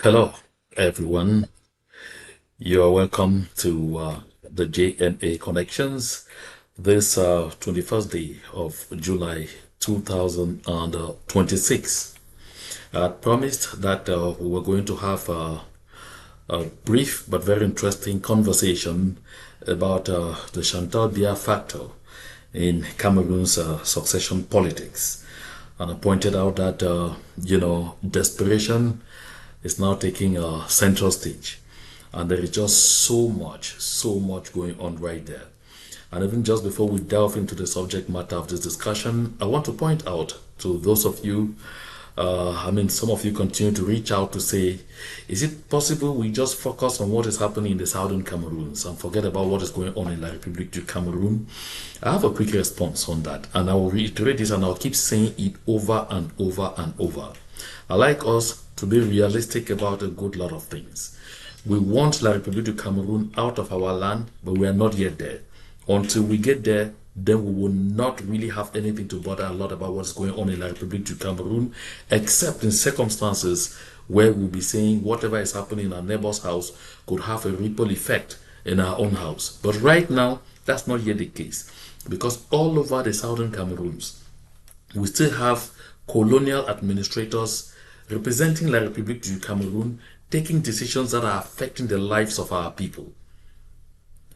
Hello, everyone. You are welcome to the JNA Connections this 21st day of July 2026. I promised that we were going to have a brief but very interesting conversation about the Chantal Biya factor in Cameroon's succession politics. And I pointed out that, desperation is now taking a central stage. And there is just so much going on right there. And even just before we delve into the subject matter of this discussion, I want to point out to those of you, some of you continue to reach out to say, is it possible we just focus on what is happening in the southern Cameroons and forget about what is going on in La République du Cameroon? I have a quick response on that, and I will reiterate this and I'll keep saying it over and over and over. I like us to be realistic about a good lot of things. We want La République du Cameroon out of our land, but we are not yet there. Until we get there, then we will not really have anything to bother a lot about what's going on in La République du Cameroon, except in circumstances where we'll be saying whatever is happening in our neighbor's house could have a ripple effect in our own house. But right now, that's not yet the case, because all over the southern Cameroons, we still have colonial administrators representing La République du Cameroon taking decisions that are affecting the lives of our people.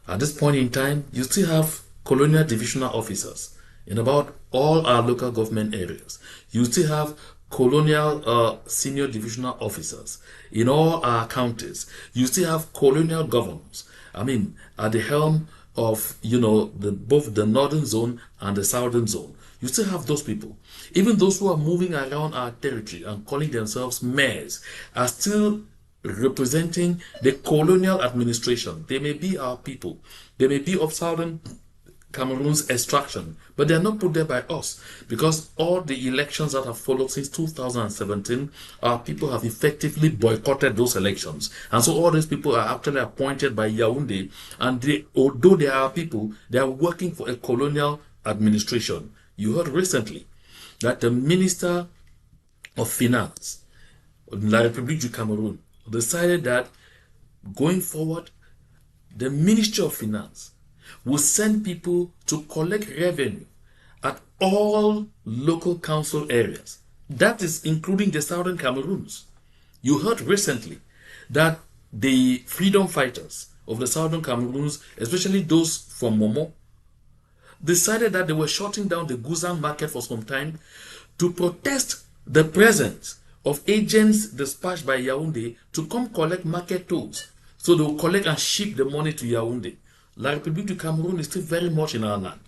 At this point in time, you still have colonial divisional officers in about all our local government areas. You still have colonial senior divisional officers in all our counties. You still have colonial governors. At the helm of, both the northern zone and the southern zone. You still have those people. Even those who are moving around our territory and calling themselves mayors are still representing the colonial administration. They may be our people. They may be of southern Cameroon's extraction, but they are not put there by us, because all the elections that have followed since 2017, our people have effectively boycotted those elections. And so all these people are actually appointed by Yaoundé, and although they are our people, they are working for a colonial administration. You heard recently that the Minister of Finance in La République du Cameroon decided that going forward, the Ministry of Finance will send people to collect revenue at all local council areas. That is including the southern Cameroons. You heard recently that the freedom fighters of the southern Cameroons, especially those from Momo, decided that they were shutting down the Guzan market for some time to protest the presence of agents dispatched by Yaoundé to come collect market tolls. So they will collect and ship the money to Yaoundé. La République du Cameroon is still very much in our land.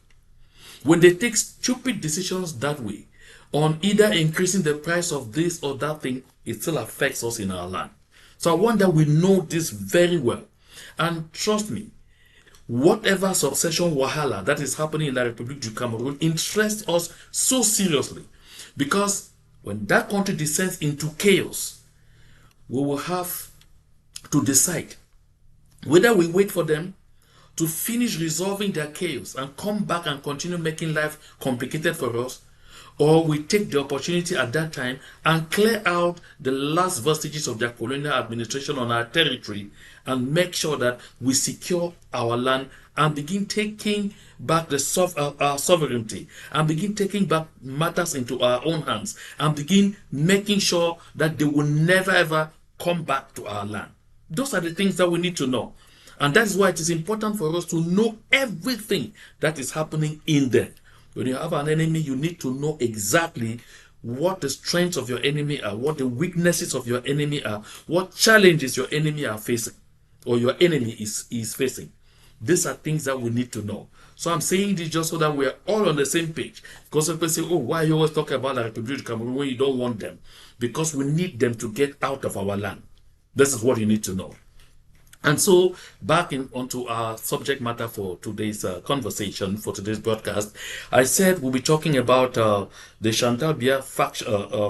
When they take stupid decisions that way, on either increasing the price of this or that thing, it still affects us in our land. So I want that we know this very well. And trust me, whatever succession wahala that is happening in La République du Cameroon interests us so seriously, because when that country descends into chaos, we will have to decide whether we wait for them to finish resolving their chaos and come back and continue making life complicated for us, or we take the opportunity at that time and clear out the last vestiges of their colonial administration on our territory and make sure that we secure our land and begin taking back our sovereignty and begin taking back matters into our own hands and begin making sure that they will never ever come back to our land. Those are the things that we need to know. And that's why it is important for us to know everything that is happening in there. When you have an enemy, you need to know exactly what the strengths of your enemy are, what the weaknesses of your enemy are, what challenges your enemy are facing, or your enemy is facing. These are things that we need to know. So I'm saying this just so that we're all on the same page. Because some people say, oh, why you always talk about La République du Cameroon when you don't want them? Because we need them to get out of our land. This is what you need to know. And so, back onto our subject matter for today's conversation, for today's broadcast, I said we'll be talking about the Chantal Biya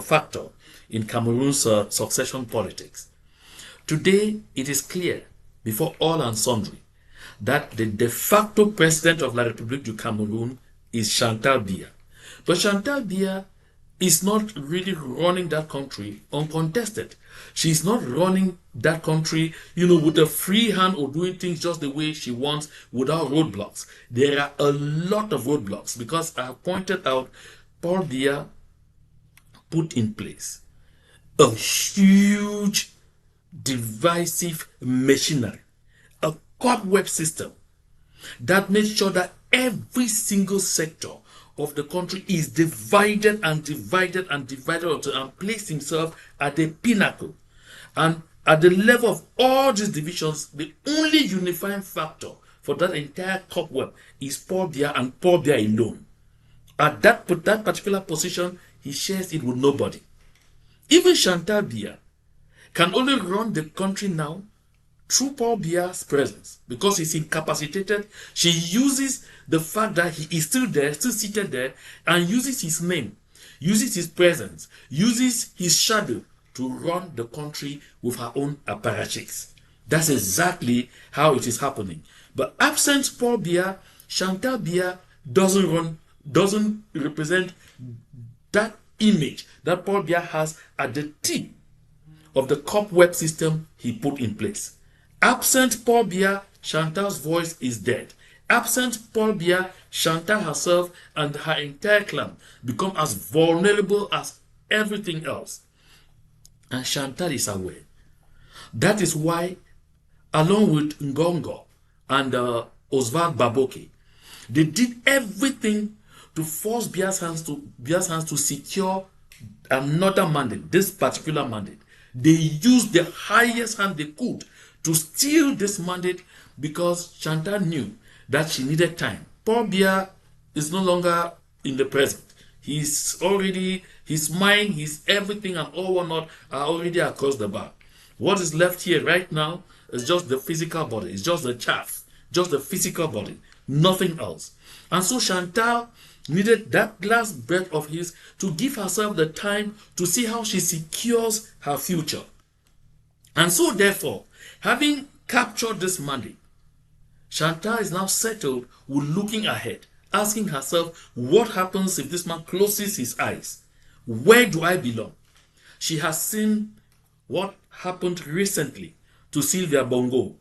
factor in Cameroon's succession politics. Today, it is clear, before all and sundry, that the de facto president of La République du Cameroon is Chantal Biya. But Chantal Biya is not really running that country uncontested. She's not running that country, with a free hand or doing things just the way she wants without roadblocks. There are a lot of roadblocks because I have pointed out Paul Biya put in place a huge divisive machinery, a cobweb system that makes sure that every single sector of the country is divided and divided and divided and placed himself at the pinnacle. And at the level of all these divisions, the only unifying factor for that entire cobweb is Paul Biya and Paul Biya alone. At that particular position, he shares it with nobody. Even Chantal Biya can only run the country now through Paul Biya's presence because he's incapacitated. She uses the fact that he is still there, still seated there, and uses his name, uses his presence, uses his shadow to run the country with her own apparatchiks. That's exactly how it is happening. But absent Paul Biya, Chantal Biya doesn't represent that image that Paul Biya has at the tip of the cobweb system he put in place. Absent Paul Biya, Chantal's voice is dead. Absent Paul Biya, Chantal herself and her entire clan become as vulnerable as everything else. And Chantal is aware. That is why, along with Ngongo and Oswald Baboke, they did everything to force Biya's hands to secure another mandate, this particular mandate. They used the highest hand they could to steal this mandate because Chantal knew that she needed time. Paul Biya is no longer in the present. He's already, his mind, his everything and all whatnot are already across the bar. What is left here right now is just the physical body. It's just the chaff, just the physical body, nothing else. And so Chantal needed that last breath of his to give herself the time to see how she secures her future. And so therefore, having captured this mandate, Chantal is now settled with looking ahead, asking herself, what happens if this man closes his eyes? Where do I belong? She has seen what happened recently to Sylvia Bongo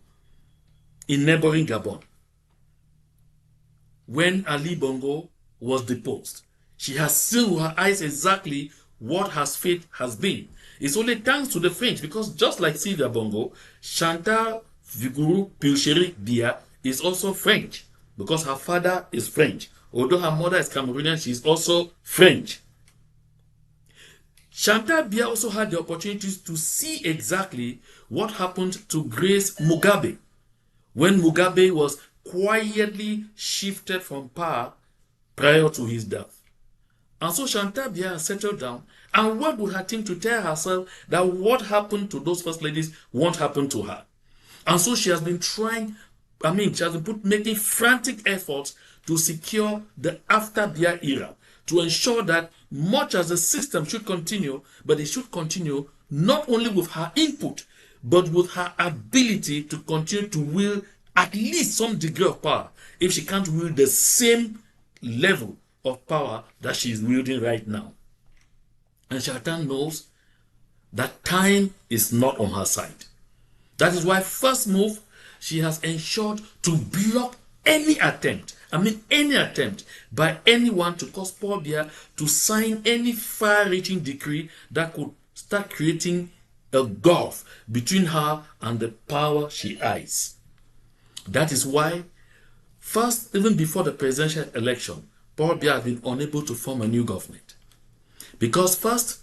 in neighboring Gabon. When Ali Bongo was deposed, she has seen with her eyes exactly what her fate has been. It's only thanks to the French, because just like Sylvia Bongo, Chantal Biya is also French, because her father is French. Although her mother is Cameroonian, she is also French. Chantal Biya also had the opportunities to see exactly what happened to Grace Mugabe when Mugabe was quietly shifted from power prior to his death. And so Chantal Biya settled down and worked with her team to tell herself that what happened to those first ladies won't happen to her. And so she has been making frantic efforts to secure the after Biya era, to ensure that much as the system should continue, but it should continue not only with her input, but with her ability to continue to wield at least some degree of power, if she can't wield the same level of power that she is wielding right now. And Chantal knows that time is not on her side. That is why first move, she has ensured to block any attempt by anyone to cause Paul Biya to sign any far-reaching decree that could start creating a gulf between her and the power she eyes. That is why, first, even before the presidential election, Paul Biya has been unable to form a new government. Because first,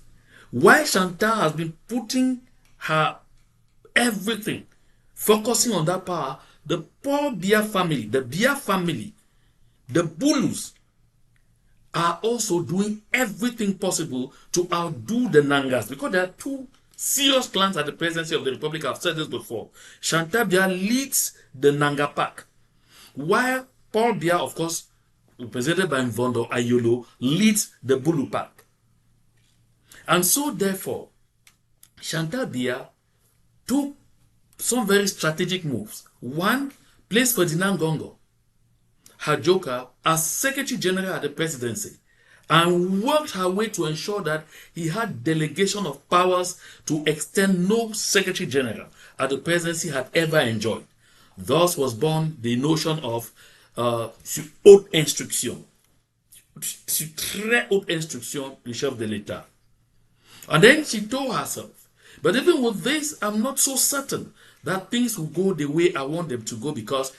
while Chantal has been putting her everything, focusing on that power, the Paul Biya family, the Biya family, the Bulus, are also doing everything possible to outdo the Nangas, because there are two serious clans at the presidency of the Republic. I've said this before. Chantal Biya leads the Nanga pack, while Paul Biya, of course, represented by Mvondo Ayolo, leads the Bulu pack. And so therefore, Chantal Biya took some very strategic moves. One, placed Ferdinand Gongo, her joker, as Secretary General at the presidency, and worked her way to ensure that he had delegation of powers to extend no Secretary General at the presidency had ever enjoyed. Thus was born the notion of haute instruction. Très haute instruction, le chef de l'État. And then she told herself, but even with this, I'm not so certain that things will go the way I want them to go, because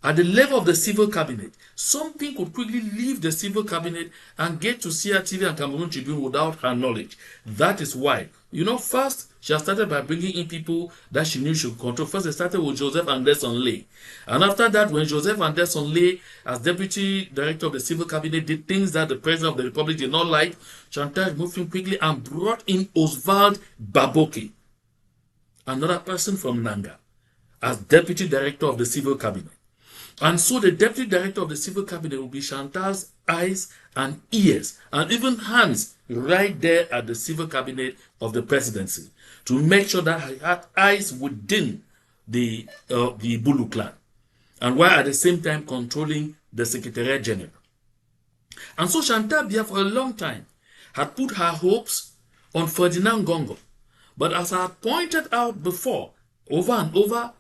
at the level of the civil cabinet, something could quickly leave the civil cabinet and get to CRTV and Cameroon Tribune without her knowledge. That is why, first, she started by bringing in people that she knew she could control. First, they started with Joseph Anderson Lay. And after that, when Joseph Anderson Lay, as deputy director of the civil cabinet, did things that the president of the republic did not like, Chantal moved him quickly and brought in Oswald Baboke, another person from Nanga, as deputy director of the civil cabinet. And so the deputy director of the civil cabinet will be Chantal's eyes and ears and even hands right there at the civil cabinet of the presidency to make sure that he had eyes within the Bulu clan, and while at the same time controlling the Secretariat General. And so Chantal Biya for a long time had put her hopes on Ferdinand Gongo. But as I had pointed out before, over and over,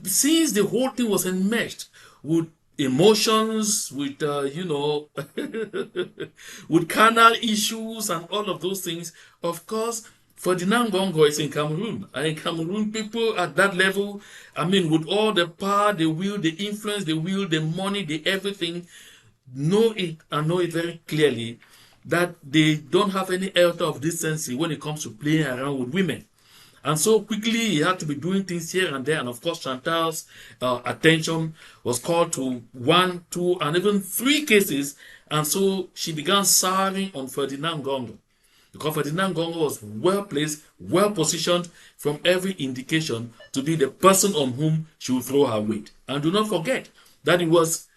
since the whole thing was enmeshed with emotions, with with carnal issues and all of those things, of course, Ferdinand Gongo is in Cameroon, and in Cameroon, people at that level, with all the power, the will, the influence, the will, the money, the everything, know it very clearly that they don't have any iota of decency when it comes to playing around with women. And so quickly he had to be doing things here and there. And of course, Chantal's attention was called to 1, 2, and even 3 cases. And so she began souring on Ferdinand Gongo, because Ferdinand Gongo was well placed, well positioned from every indication to be the person on whom she would throw her weight. And do not forget that it was,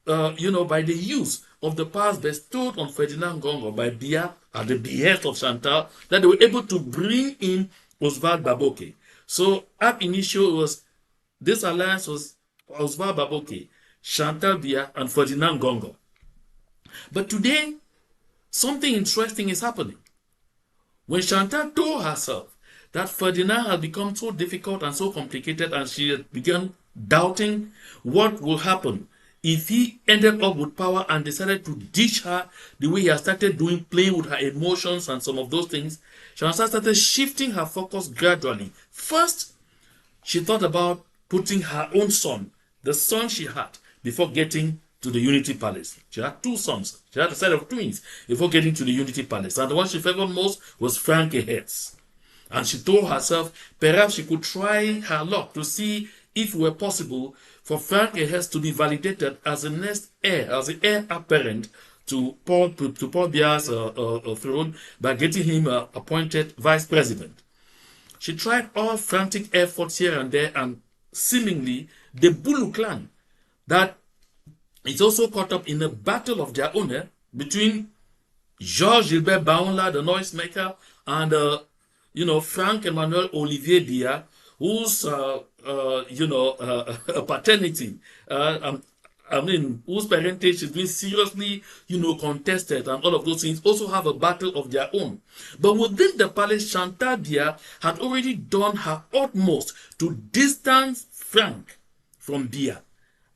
by the use of the powers bestowed on Ferdinand Gongo by Biya at the behest of Chantal, that they were able to bring in Oswald Baboke. So ab initio, this alliance was Oswald Baboke, Chantal Biya, and Ferdinand Gongo. But today, something interesting is happening. When Chantal told herself that Ferdinand had become so difficult and so complicated, and she had begun doubting what will happen if he ended up with power and decided to ditch her the way he had started doing, playing with her emotions and some of those things, Chantal started shifting her focus gradually. First, she thought about putting her own son, the son she had, before getting to the Unity Palace. She had 2 sons. She had a set of twins before getting to the Unity Palace. And the one she favored most was Frank Biya. And she told herself perhaps she could try her luck to see if it were possible for Frank Biya to be validated as the next heir, as the heir apparent to Paul Biya's throne by getting him appointed vice president. She tried all frantic efforts here and there, and seemingly the Bulu clan, that is also caught up in a battle of their own between Georges Gilbert Baonla, the noisemaker, and Frank Emmanuel Olivier Biya, whose paternity, whose parentage is being seriously, contested, and all of those things, also have a battle of their own. But within the palace, Chantal Biya had already done her utmost to distance Frank from Biya,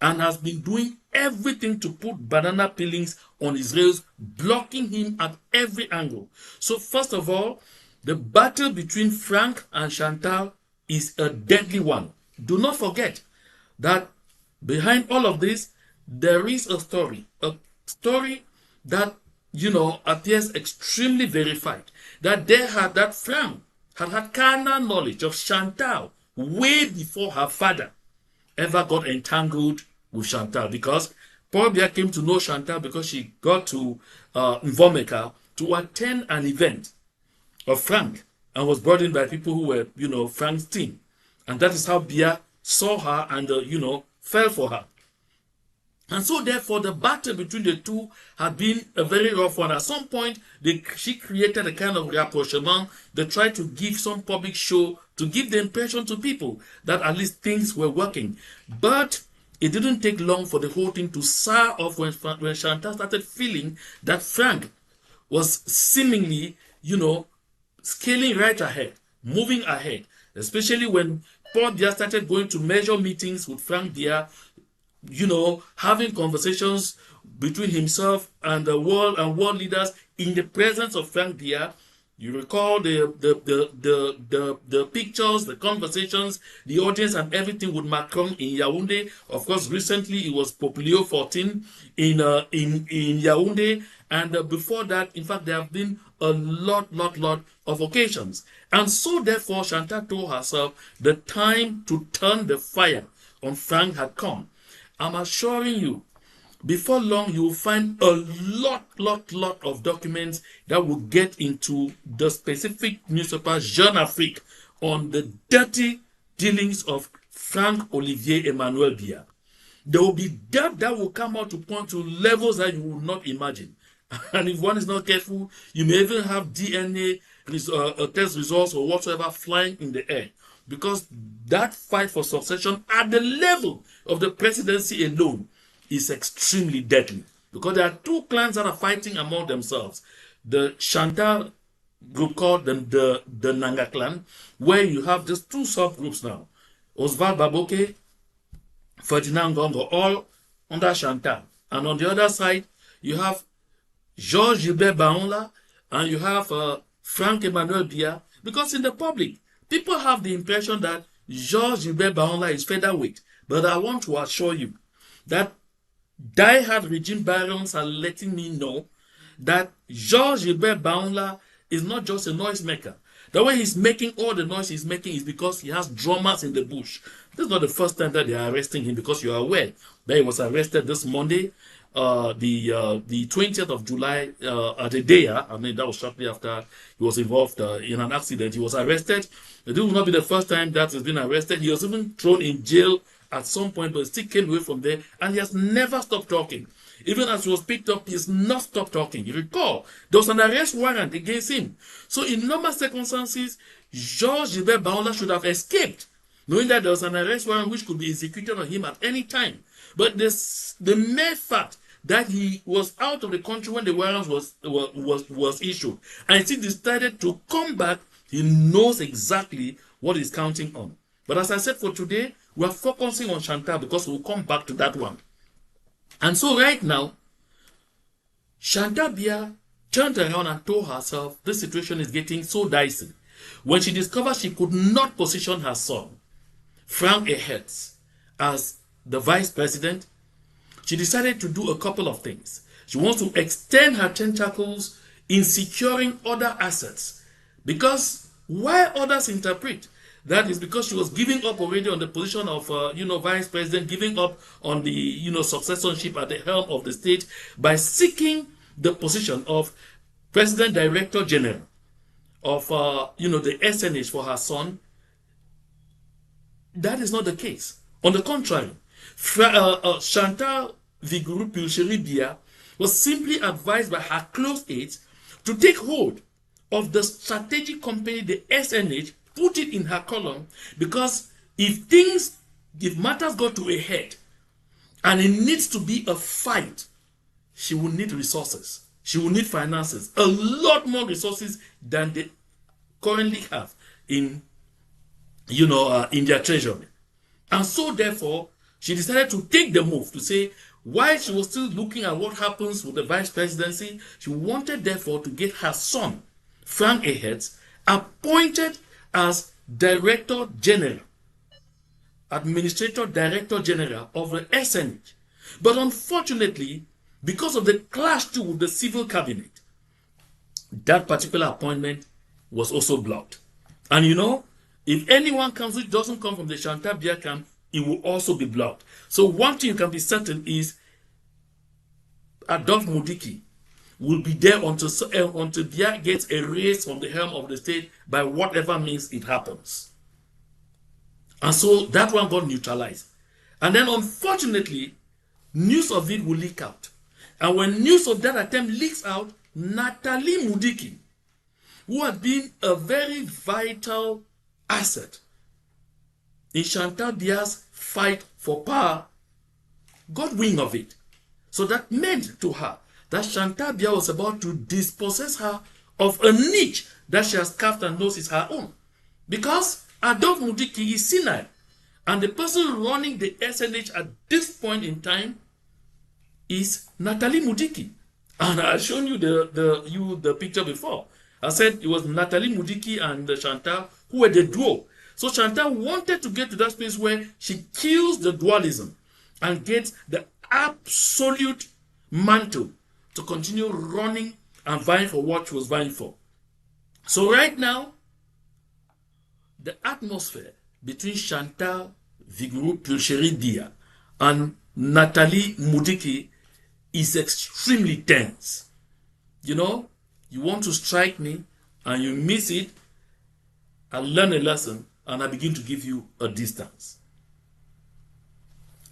and has been doing everything to put banana peelings on his rails, blocking him at every angle. So first of all, the battle between Frank and Chantal is a deadly one. Do not forget that behind all of this, there is a story that, appears extremely verified, that Frank had carnal knowledge of Chantal way before her father ever got entangled with Chantal, because Paul Biya came to know Chantal because she got to Mvomeka to attend an event of Frank, and was brought in by people who were, Frank's team. And that is how Biya saw her and, fell for her. And so therefore, the battle between the two had been a very rough one. At some point, she created a kind of rapprochement. They tried to give some public show to give the impression to people that at least things were working. But it didn't take long for the whole thing to sour off when Chantal started feeling that Frank was seemingly, scaling right ahead, moving ahead, especially when Paul Biya started going to major meetings with Frank Biya, having conversations between himself and the world leaders in the presence of Frank Biya. You recall the pictures, the conversations, the audience and everything with Macron in Yaoundé. Of course, recently it was Populio 14 in Yaoundé. And before that, in fact, there have been a lot of occasions. And so therefore, Chantal told herself the time to turn the fire on Frank had come. I'm assuring you, before long, you will find a lot of documents that will get into the specific newspaper Jeune Afrique on the dirty dealings of Frank Olivier Emmanuel Biya. There will be that will come out to point to levels that you will not imagine. And if one is not careful, you may even have DNA test results or whatsoever flying in the air. Because that fight for succession at the level of the presidency alone is extremely deadly. Because there are two clans that are fighting among themselves. The Chantal group called the Nanga clan, where you have just two subgroups now. Oswald Baboke, Ferdinand Gongo, all under Chantal. And on the other side, you have Georges Gilbert Baonla and you have Frank Emmanuel Biya. Because in the public, people have the impression that Georges Gilbert Baonla is featherweight. But I want to assure you that die-hard regime barons are letting me know that Georges Gilbert Baonla is not just a noisemaker. The way he's making all the noise he's making is because he has drummers in the bush. This is not the first time that they are arresting him, because you are aware that he was arrested this Monday, the 20th of July, at Edea. I mean, that was shortly after he was involved in an accident. He was arrested. This will not be the first time that he's been arrested. He was even thrown in jail at some point, but still came away from there, and he has never stopped talking. Even as he was picked up, he has not stopped talking. You recall, there was an arrest warrant against him. So in normal circumstances, Georges Gilbert Baonla should have escaped, knowing that there was an arrest warrant which could be executed on him at any time. But the mere fact that he was out of the country when the warrant was issued, and he decided to come back, he knows exactly what he's counting on. But as I said, for today, we are focusing on Chantal because we'll come back to that one. And so right now, Chantal Biya turned around and told herself this situation is getting so dicey. When she discovered she could not position her son, Frank Biya, as the vice president, she decided to do a couple of things. She wants to extend her tentacles in securing other assets. Because while others interpret that is because she was giving up already on the position of, vice president, giving up on the, successorship at the helm of the state by seeking the position of president director general of, the SNH for her son. That is not the case. On the contrary, Chantal Biya was simply advised by her close aides to take hold of the strategic company, the SNH, put it in her column, because if matters go to a head and it needs to be a fight, she will need resources. She will need finances, a lot more resources than they currently have in their treasury. And so therefore, she decided to take the move to say, while she was still looking at what happens with the vice presidency, she wanted therefore to get her son, Frank Biya, appointed as Director General, Administrator Director General of the SNH. But unfortunately, because of the clash too with the civil cabinet, that particular appointment was also blocked. And if anyone comes which doesn't come from the Chantal Biya camp, it will also be blocked. So one thing you can be certain is Adolphe Mudiki will be there until Biya gets erased from the helm of the state by whatever means it happens. And so that one got neutralized. And then unfortunately, news of it will leak out. And when news of that attempt leaks out, Nathalie Mudiki, who had been a very vital asset in Chantal Biya's fight for power, got wind of it. So that meant to her that Chantal Biya was about to dispossess her of a niche that she has carved and knows is her own. Because Adolphe Mudiki is senile. And the person running the SNH at this point in time is Nathalie Mudiki. And I've shown you the picture before. I said it was Nathalie Mudiki and Chantal who were the duo. So Chantal wanted to get to that space where she kills the dualism and gets the absolute mantle to continue running and vying for what she was vying for. So right now, the atmosphere between Chantal Biya and Nathalie Mudiki is extremely tense. You know, you want to strike me and you miss it, I learn a lesson and I begin to give you a distance.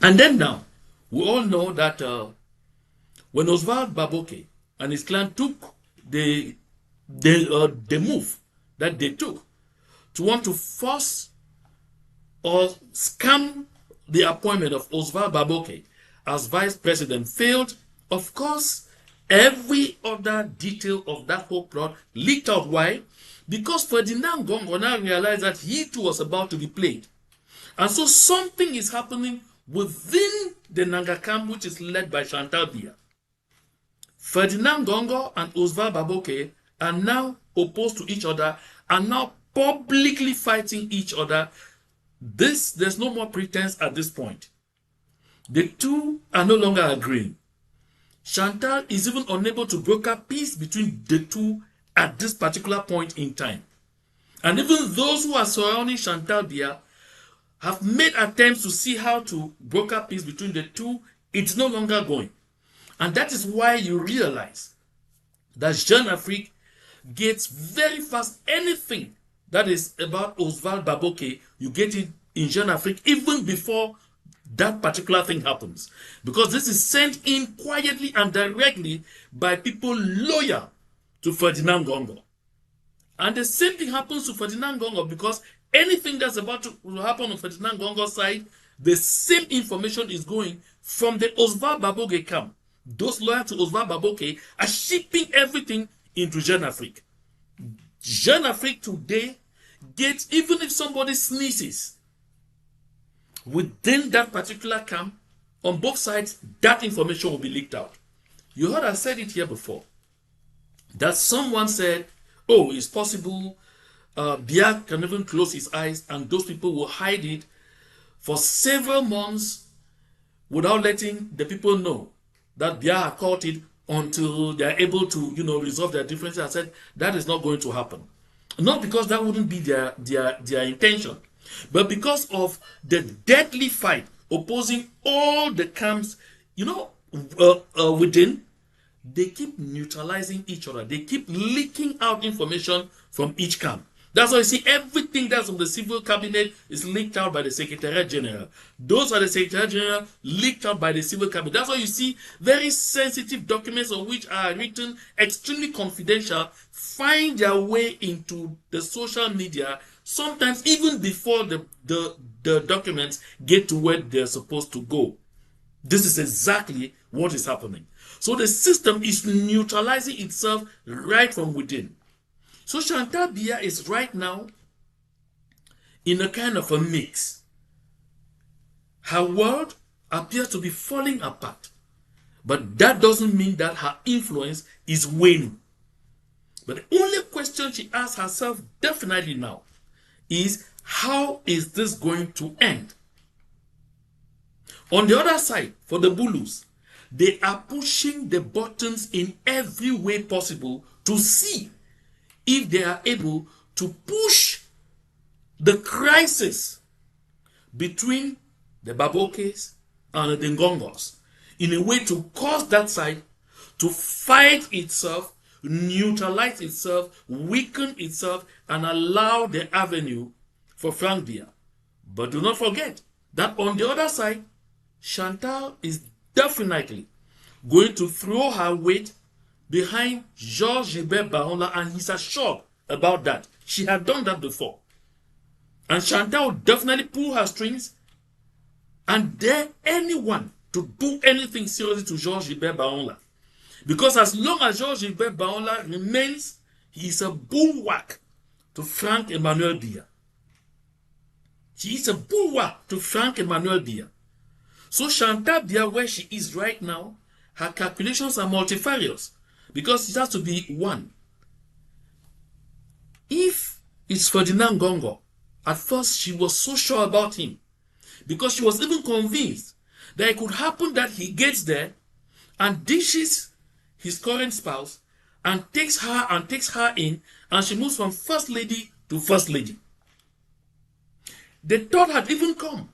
And then now, we all know that when Oswald Baboke and his clan took the move that they took to want to force or scam the appointment of Oswald Baboke as vice president failed, of course, every other detail of that whole plot leaked out. Why? Because Ferdinand Gongo now realized that he too was about to be played. And so something is happening within the Nanga camp, which is led by Chantal Biya. Ferdinand Gongo and Oswald Baboke are now opposed to each other, are now publicly fighting each other. There's no more pretense at this point. The two are no longer agreeing. Chantal is even unable to broker peace between the two at this particular point in time. And even those who are surrounding Chantal Biya have made attempts to see how to broker peace between the two. It's no longer going. And that is why you realize that Jeune Afrique gets very fast anything that is about Oswald Baboke. You get it in Jeune Afrique even before that particular thing happens. Because this is sent in quietly and directly by people loyal to Ferdinand Gongo. And the same thing happens to Ferdinand Gongo, because anything that's about to happen on Ferdinand Gongo's side, the same information is going from the Oswald Baboke camp. Those loyal to Oswald Baboke are shipping everything into Jeune Afrique. Jeune Afrique today gets, even if somebody sneezes within that particular camp, on both sides, that information will be leaked out. You heard I said it here before, that someone said, oh, it's possible Biya can even close his eyes and those people will hide it for several months without letting the people know that Biya had caught it until they are able to, resolve their differences. I said, that is not going to happen. Not because that wouldn't be their intention, but because of the deadly fight opposing all the camps, within. They keep neutralizing each other. They keep leaking out information from each camp. That's why you see everything that's on the civil cabinet is leaked out by the Secretariat General. Those are the Secretariat General leaked out by the civil cabinet. That's why you see very sensitive documents of which are written extremely confidential find their way into the social media, sometimes even before the documents get to where they're supposed to go. This is exactly what is happening. So the system is neutralizing itself right from within. So Chantal Biya is right now in a kind of a mix. Her world appears to be falling apart, but that doesn't mean that her influence is waning. But the only question she asks herself definitely now is, how is this going to end? On the other side, for the Bulus, they are pushing the buttons in every way possible to see if they are able to push the crisis between the Babokes and the Ngongos in a way to cause that side to fight itself, neutralize itself, weaken itself, and allow the avenue for Frank Biya. But do not forget that on the other side, Chantal is definitely going to throw her weight behind Georges Gilbert Baronla, and he's assured about that. She had done that before. And Chantal will definitely pull her strings, and dare anyone to do anything seriously to Georges Gilbert Baonla. Because as long as Georges Gilbert Baonla remains, he is a bulwark to Frank Emmanuel Biya. He is a bulwark to Frank Emmanuel Biya. So Chantal Biya, where she is right now, her calculations are multifarious because it has to be one. If it's Ferdinand Gongo, at first she was so sure about him because she was even convinced that it could happen that he gets there and dishes his current spouse and takes her in, and she moves from first lady to first lady. The thought had even come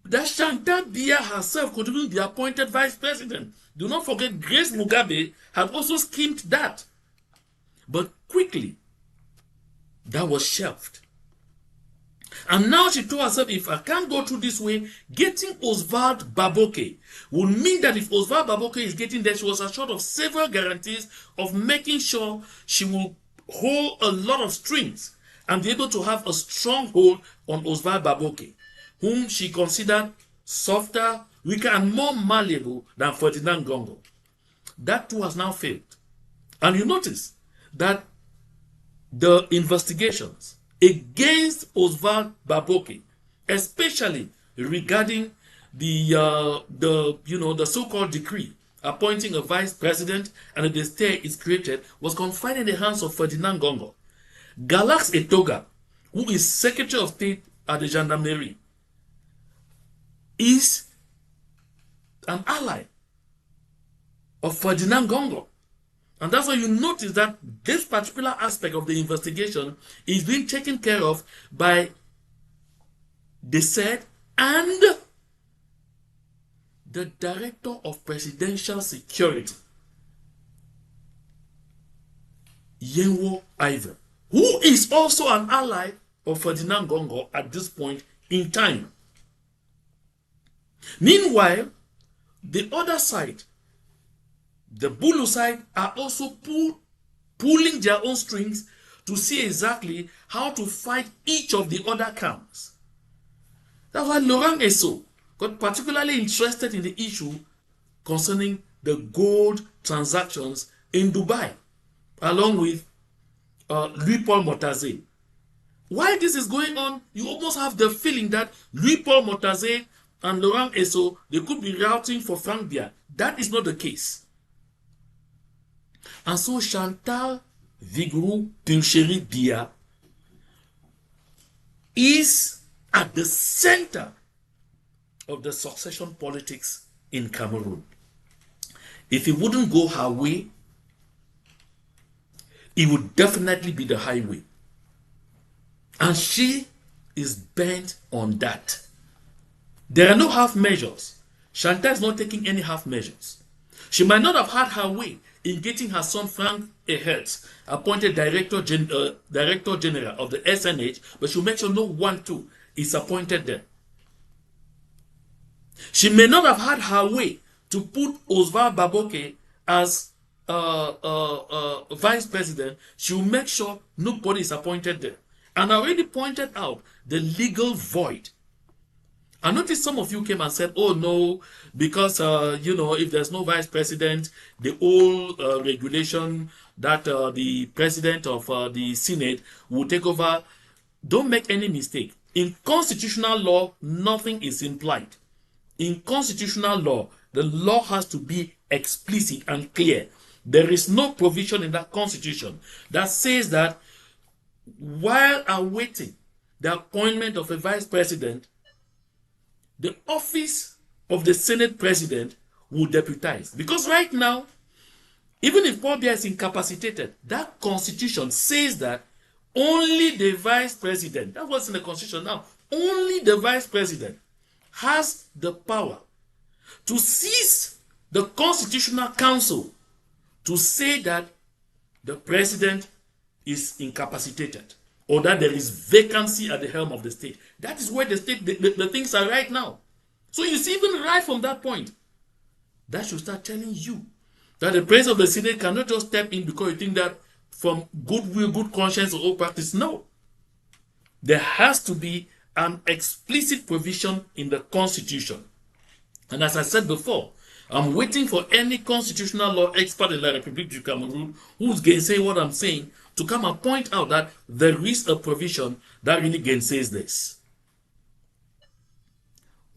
that Chantal Biya herself could even be appointed vice president. Do not forget, Grace Mugabe had also schemed that. But quickly, that was shelved. And now she told herself, if I can't go through this way, getting Oswald Baboke would mean that if Oswald Baboke is getting there, she was assured of several guarantees of making sure she will hold a lot of strings and be able to have a strong hold on Oswald Baboke, whom she considered softer, weaker, and more malleable than Ferdinand Gongo. That too has now failed. And you notice that the investigations against Oswald Baboke, especially regarding the so-called decree appointing a vice president and a destay is created, was confined in the hands of Ferdinand Gongo. Galax Etoga, who is Secretary of State at the Gendarmerie, is an ally of Ferdinand Gongo. And that's why you notice that this particular aspect of the investigation is being taken care of by the said and the Director of Presidential Security, Yenwo Ivan, who is also an ally of Ferdinand Gongo at this point in time. Meanwhile, the other side, the Bulu side, are also pulling their own strings to see exactly how to fight each of the other camps. That's why Laurent Esso got particularly interested in the issue concerning the gold transactions in Dubai, along with Louis-Paul Mortazé. While this is going on, you almost have the feeling that Louis-Paul Mortazé and Laurent Esso, they could be routing for Frank Biya. That is not the case. And so Chantal Vigrou Pincheri Biya is at the center of the succession politics in Cameroon. If it wouldn't go her way, it would definitely be the highway. And she is bent on that. There are no half measures. Chantal is not taking any half measures. She might not have had her way in getting her son Frank Biya appointed Director General of the SNH, but she'll make sure no one too is appointed there. She may not have had her way to put Oswald Baboke as vice president. She'll make sure nobody is appointed there. And I already pointed out the legal void. I noticed some of you came and said, oh no, because, if there's no vice president, the old regulation that the president of the Senate will take over. Don't make any mistake. In constitutional law, nothing is implied. In constitutional law, the law has to be explicit and clear. There is no provision in that constitution that says that while awaiting the appointment of a vice president, the office of the Senate president will deputize. Because right now, even if Paul Biya is incapacitated, that constitution says that only the vice president, that's what's in the constitution now, only the vice president has the power to seize the constitutional council to say that the president is incapacitated or that there is vacancy at the helm of the state. That is where the state, the things are right now. So you see, even right from that point, that should start telling you that the president of the Senate cannot just step in because you think that from goodwill, good conscience, or old practice. No. There has to be an explicit provision in the Constitution And as I said before, I'm waiting for any constitutional law expert in the Republic du Cameroon who's gainsay what I'm saying to come and point out that there is a provision that really gainsays this.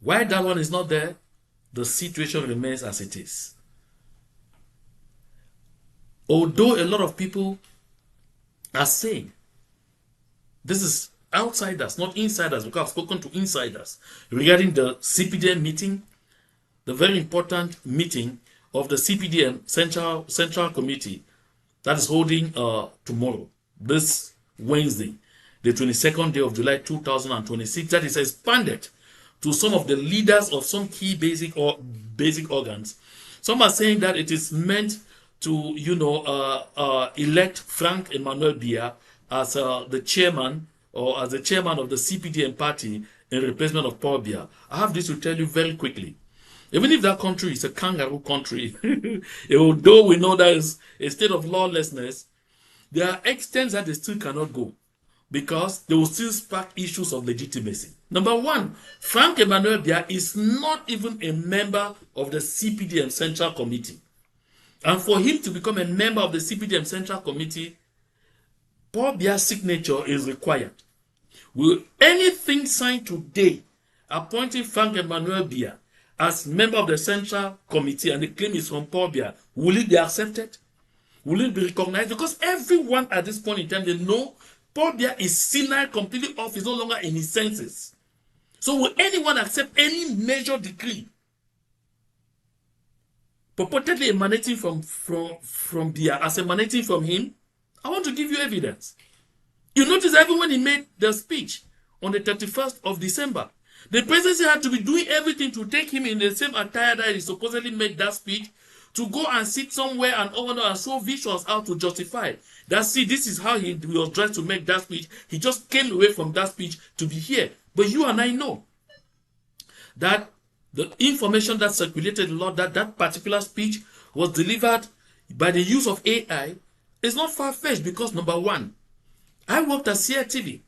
Why that one is not there, the situation remains as it is. Although a lot of people are saying this is outsiders, not insiders, because I've spoken to insiders regarding the CPDM meeting, the very important meeting of the CPDM Central Committee that is holding tomorrow, this Wednesday, the 22nd day of July 2026, that is expanded to some of the leaders of some key basic organs. Some are saying that it is meant to, elect Frank Biya as the chairman or as the chairman of the CPDM party in replacement of Paul Biya. I have this to tell you very quickly. Even if that country is a kangaroo country, although we know there is a state of lawlessness, there are extents that they still cannot go because they will still spark issues of legitimacy. Number one, Frank Biya is not even a member of the CPDM Central Committee. And for him to become a member of the CPDM Central Committee, Paul Biya's signature is required. Will anything signed today appointing Frank Biya as member of the Central Committee and the claim is from Paul Biya, will it be accepted? Will it be recognized? Because everyone at this point in time, they know Paul Biya is senile, completely off, is no longer in his senses. So will anyone accept any major decree purportedly emanating from Biya as emanating from him? I want to give you evidence. You notice even when he made the speech on the 31st of December, the presidency had to be doing everything to take him in the same attire that he supposedly made that speech, to go and sit somewhere and show visuals how to justify that. See, this is how he was dressed to make that speech. He just came away from that speech to be here. But you and I know that the information that circulated a lot, that particular speech was delivered by the use of AI, is not far-fetched because, number one, I worked at ACN TV,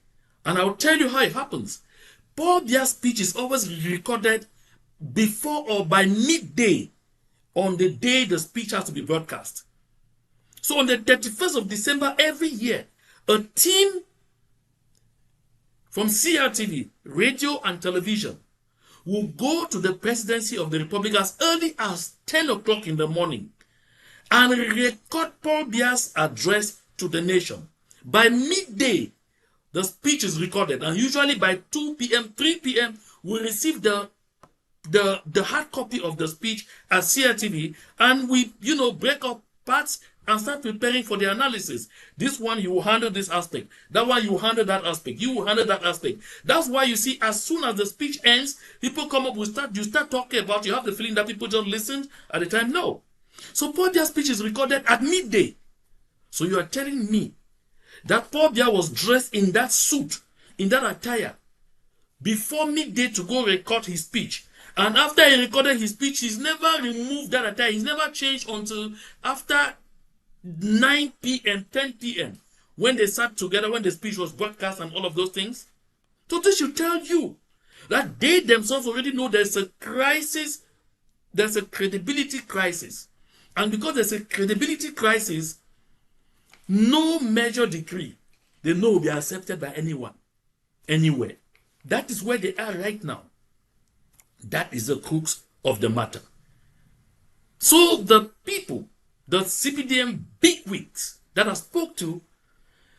and I will tell you how it happens. Paul Biya's speech is always recorded before or by midday on the day the speech has to be broadcast. So on the 31st of December every year, a team from ACN TV, radio and television, will go to the presidency of the Republic as early as 10 o'clock in the morning and record Paul Biya's address to the nation. By midday, the speech is recorded, and usually by 2 p.m., 3 p.m., we receive the hard copy of the speech at ACN TV, and we, break up parts and start preparing for the analysis. This one, you will handle this aspect. That one, you will handle that aspect. You will handle that aspect. That's why you see, as soon as the speech ends, people come up, you start talking about, you have the feeling that people just listened at the time. No. So Paul Biya's speech is recorded at midday. So you are telling me that Paul Biya was dressed in that suit, in that attire, before midday to go record his speech. And after he recorded his speech, he's never removed that attire. He's never changed until after 9 p.m., 10 p.m., when they sat together, when the speech was broadcast and all of those things. So this should tell you that they themselves already know there's a crisis, there's a credibility crisis. And because there's a credibility crisis, no major decree, they know, will be accepted by anyone, anywhere. That is where they are right now. That is the crux of the matter. So the people, the CPDM bigwigs that I spoke to,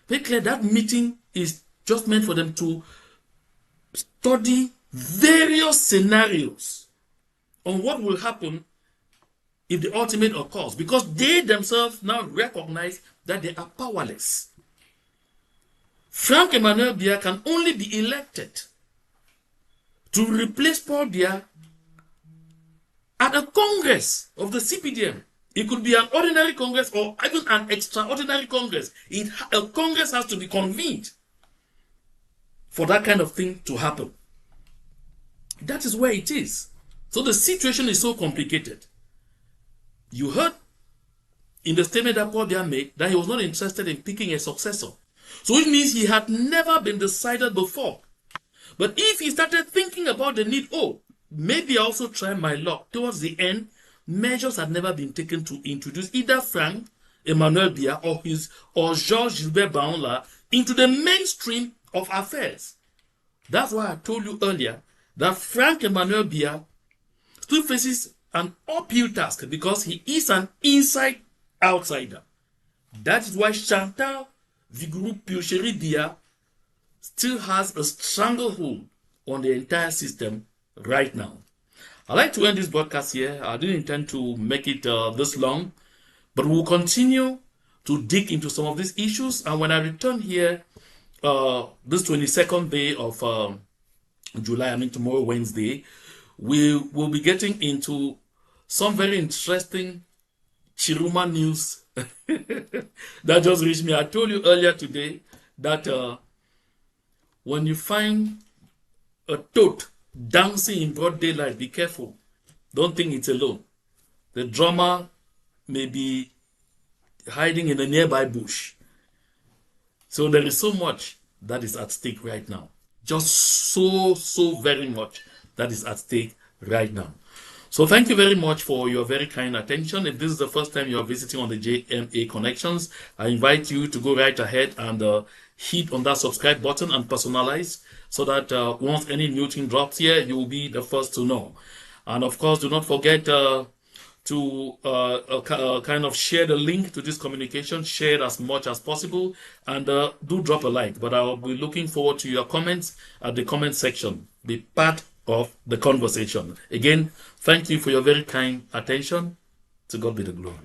they clear that meeting is just meant for them to study various scenarios on what will happen if the ultimate occurs, because they themselves now recognize that they are powerless. Frank Biya can only be elected to replace Paul Biya at a congress of the CPDM. It could be an ordinary congress or even an extraordinary congress. A congress has to be convened for that kind of thing to happen. That is where it is. So the situation is so complicated. You heard in the statement that Paul Biya made that he was not interested in picking a successor. So it means he had never been decided before. But if he started thinking about the need, maybe I also try my luck. Towards the end, measures had never been taken to introduce either Frank Emmanuel Biya or Georges Gilbert Baonla into the mainstream of affairs. That's why I told you earlier that Frank Emmanuel Biya still faces an uphill task because he is an inside outsider. That is why Chantal Biya still has a stranglehold on the entire system right now. I'd like to end this broadcast here. I didn't intend to make it this long, but we'll continue to dig into some of these issues. And when I return here, this 22nd day of July, I mean tomorrow, Wednesday, we will be getting into some very interesting Chiruma news that just reached me. I told you earlier today that when you find a toad dancing in broad daylight, be careful. Don't think it's alone. The drummer may be hiding in a nearby bush. So there is so much that is at stake right now. Just so very much that is at stake right now. So thank you very much for your very kind attention. If this is the first time you are visiting on the JMA Connections, I invite you to go right ahead and hit on that subscribe button and personalize so that once any new thing drops here, you will be the first to know. And of course, do not forget to kind of share the link to this communication, share it as much as possible, and do drop a like. But I'll be looking forward to your comments at the comment section. Be part of the conversation. Again, thank you for your very kind attention. To God be the glory.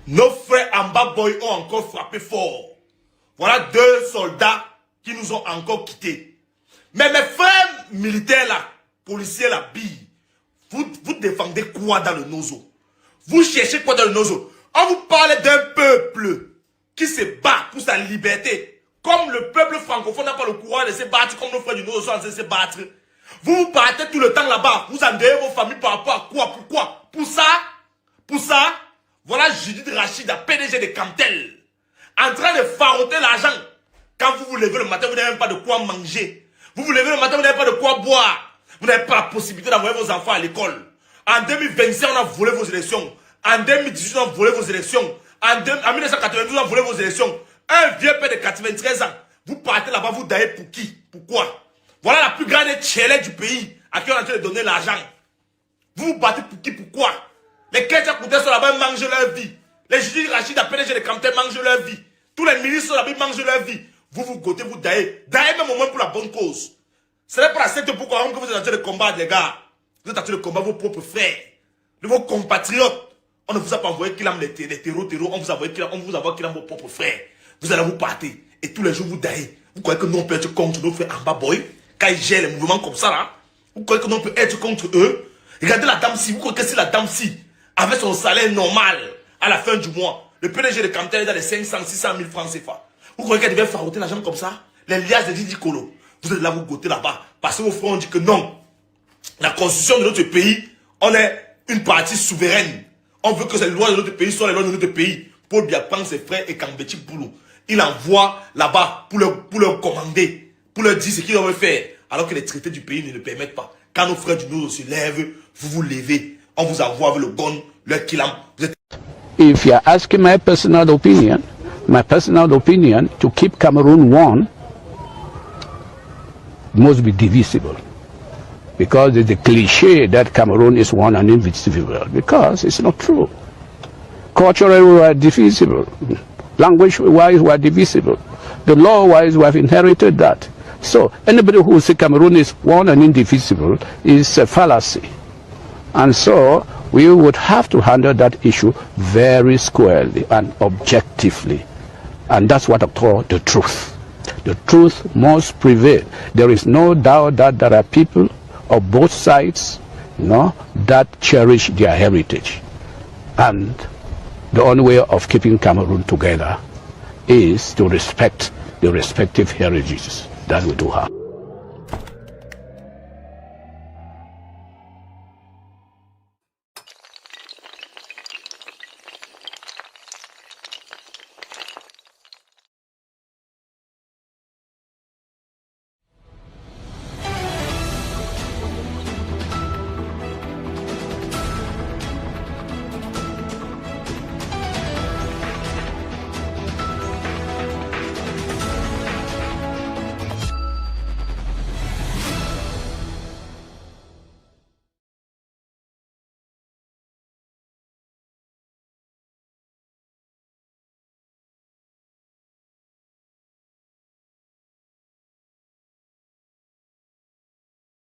Nos frères Ambazonia ont encore frappé fort. Voilà 2 soldats qui nous ont encore quittés. Mais mes frères militaires là, policiers là, vous défendez quoi dans le nozo? Vous cherchez quoi dans le nozo? On vous parle d'un peuple qui se bat pour sa liberté. Comme le peuple francophone n'a pas le courage de se battre, comme nos frères du Nord sont en train de se battre. Vous partez tout le temps là-bas. Vous endeuillez vos familles par rapport à quoi? Pourquoi? Pour ça, voilà Judith Rachid, PDG de Camtel, en train de faroter l'argent. Quand vous vous levez le matin, vous n'avez même pas de quoi manger. Vous vous levez le matin, vous n'avez pas de quoi boire. Vous n'avez pas la possibilité d'envoyer vos enfants à l'école. En 2025, on a volé vos élections. En 2018, on a volé vos élections. En 1992, on a volé vos élections. Un vieux père de 93 ans, vous partez là-bas, vous daillez pour qui? Pourquoi? Voilà la plus grande tchélée du pays à qui on est en train de donner l'argent. Vous vous battez pour qui? Pourquoi? Les chrétiens coûtés sont là-bas, mangent leur vie. Les Judith Rachid, PDG de Camtel, mangent leur vie. Tous les ministres sont là-bas, mangent leur vie. Vous gotez, vous daillez. Daillez même au moins pour la bonne cause. Ce n'est pas la secte pourquoi que vous êtes en train de combattre, les gars. Vous êtes en train de combattre vos propres frères, de vos compatriotes. On ne vous a pas envoyé qu'il aime les terreaux. On vous a envoyé qu'il aime vos propres frères. Vous allez vous partir. Et tous les jours, vous daillez. Vous croyez que nous, on peut être contre nos frères Ambazonia quand ils gèrent les mouvements comme ça, là? Vous croyez que nous, on peut être contre eux? Regardez la dame-ci. Vous croyez que si la dame-ci avait son salaire normal à la fin du mois, le PDG de Camtel est dans les 500, 600 000 francs CFA. Vous croyez qu'elle devait faroter l'argent comme ça? Les liasses de Didi Kolo. Vous êtes là, vous gotez là-bas. Parce que vos frères ont dit que non. La constitution de notre pays, on est une partie souveraine. On veut que les lois de notre pays soient les lois de notre pays. Paul Biya prend ses frères et Kambeti Boulou. Il envoie là-bas pour leur commander, pour leur dire ce qu'ils doivent faire. Alors que les traités du pays ne le permettent pas. Quand nos frères du Nord se lèvent, vous vous levez. On vous envoie avec le gun, le kilam. Vous êtes... If you're asking my personal opinion to keep Cameroon one must be divisible. Because it's a cliche that Cameroon is one and indivisible. Because it's not true. Culturally, we are divisible. Language-wise, we are divisible. The law-wise, we have inherited that. So, anybody who says Cameroon is one and indivisible is a fallacy. And so, we would have to handle that issue very squarely and objectively. And that's what I call the truth. The truth must prevail. There is no doubt that there are people of both sides, that cherish their heritage. And the only way of keeping Cameroon together is to respect the respective heritages that we do have.